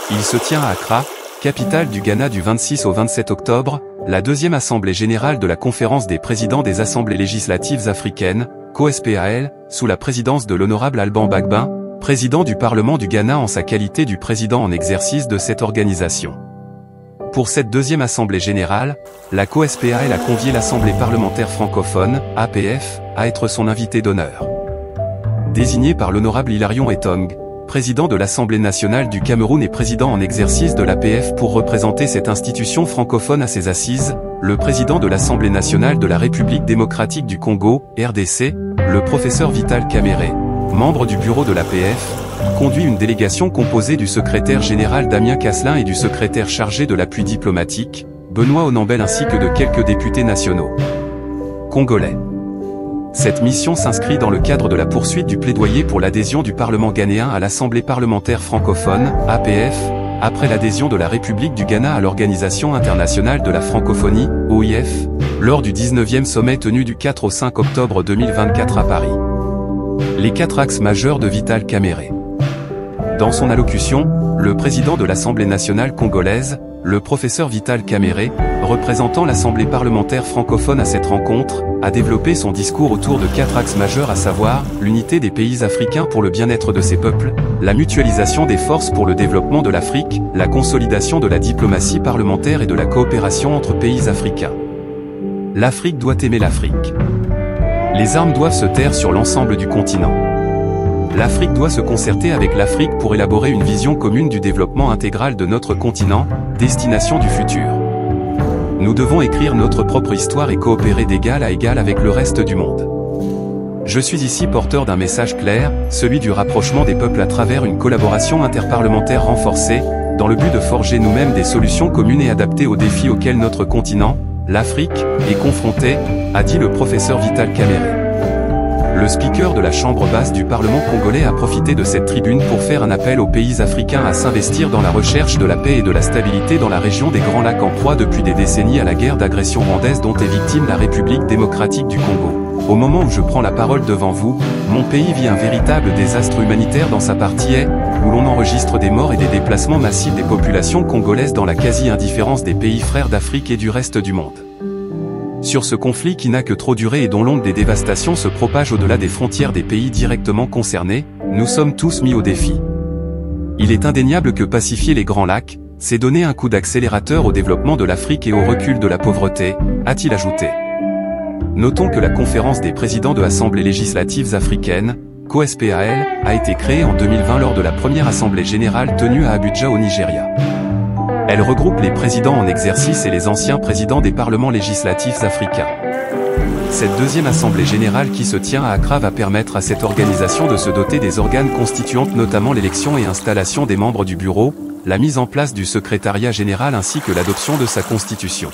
Il se tient à Accra, capitale du Ghana du 26 au 27 octobre, la deuxième assemblée générale de la Conférence des présidents des assemblées législatives africaines, COSPAL, sous la présidence de l'honorable Alban Bagbin, président du Parlement du Ghana en sa qualité du président en exercice de cette organisation. Pour cette deuxième assemblée générale, la COSPAL a convié l'Assemblée parlementaire francophone, APF, à être son invité d'honneur. Désigné par l'honorable Hilarion Etong, président de l'Assemblée nationale du Cameroun et président en exercice de l'APF pour représenter cette institution francophone à ses assises, le président de l'Assemblée nationale de la République démocratique du Congo, RDC, le professeur Vital Kamerhe, membre du bureau de l'APF, conduit une délégation composée du secrétaire général Damien Casselin et du secrétaire chargé de l'appui diplomatique, Benoît Onambel ainsi que de quelques députés nationaux congolais. Cette mission s'inscrit dans le cadre de la poursuite du plaidoyer pour l'adhésion du Parlement ghanéen à l'Assemblée parlementaire francophone, APF, après l'adhésion de la République du Ghana à l'Organisation internationale de la francophonie, OIF, lors du 19e sommet tenu du 4 au 5 octobre 2024 à Paris. Les 4 axes majeurs de Vital Kamerhe. Dans son allocution, le président de l'Assemblée nationale congolaise, le professeur Vital Kamerhe, représentant l'Assemblée parlementaire francophone à cette rencontre, a développé son discours autour de 4 axes majeurs à savoir, l'unité des pays africains pour le bien-être de ses peuples, la mutualisation des forces pour le développement de l'Afrique, la consolidation de la diplomatie parlementaire et de la coopération entre pays africains. L'Afrique doit aimer l'Afrique. Les armes doivent se taire sur l'ensemble du continent. L'Afrique doit se concerter avec l'Afrique pour élaborer une vision commune du développement intégral de notre continent, destination du futur. Nous devons écrire notre propre histoire et coopérer d'égal à égal avec le reste du monde. Je suis ici porteur d'un message clair, celui du rapprochement des peuples à travers une collaboration interparlementaire renforcée, dans le but de forger nous-mêmes des solutions communes et adaptées aux défis auxquels notre continent, l'Afrique, est confronté, a dit le professeur Vital Kamerhe. Le speaker de la chambre basse du Parlement congolais a profité de cette tribune pour faire un appel aux pays africains à s'investir dans la recherche de la paix et de la stabilité dans la région des Grands Lacs en proie depuis des décennies à la guerre d'agression rwandaise dont est victime la République démocratique du Congo. Au moment où je prends la parole devant vous, mon pays vit un véritable désastre humanitaire dans sa partie est, où l'on enregistre des morts et des déplacements massifs des populations congolaises dans la quasi-indifférence des pays frères d'Afrique et du reste du monde. Sur ce conflit qui n'a que trop duré et dont l'onde des dévastations se propage au-delà des frontières des pays directement concernés, nous sommes tous mis au défi. Il est indéniable que pacifier les Grands Lacs, c'est donner un coup d'accélérateur au développement de l'Afrique et au recul de la pauvreté, a-t-il ajouté. Notons que la conférence des présidents de assemblées législatives africaines, COSPAL, a été créée en 2020 lors de la première assemblée générale tenue à Abuja au Nigeria. Elle regroupe les présidents en exercice et les anciens présidents des parlements législatifs africains. Cette deuxième assemblée générale qui se tient à Accra va permettre à cette organisation de se doter des organes constituants, notamment l'élection et installation des membres du bureau, la mise en place du secrétariat général ainsi que l'adoption de sa constitution.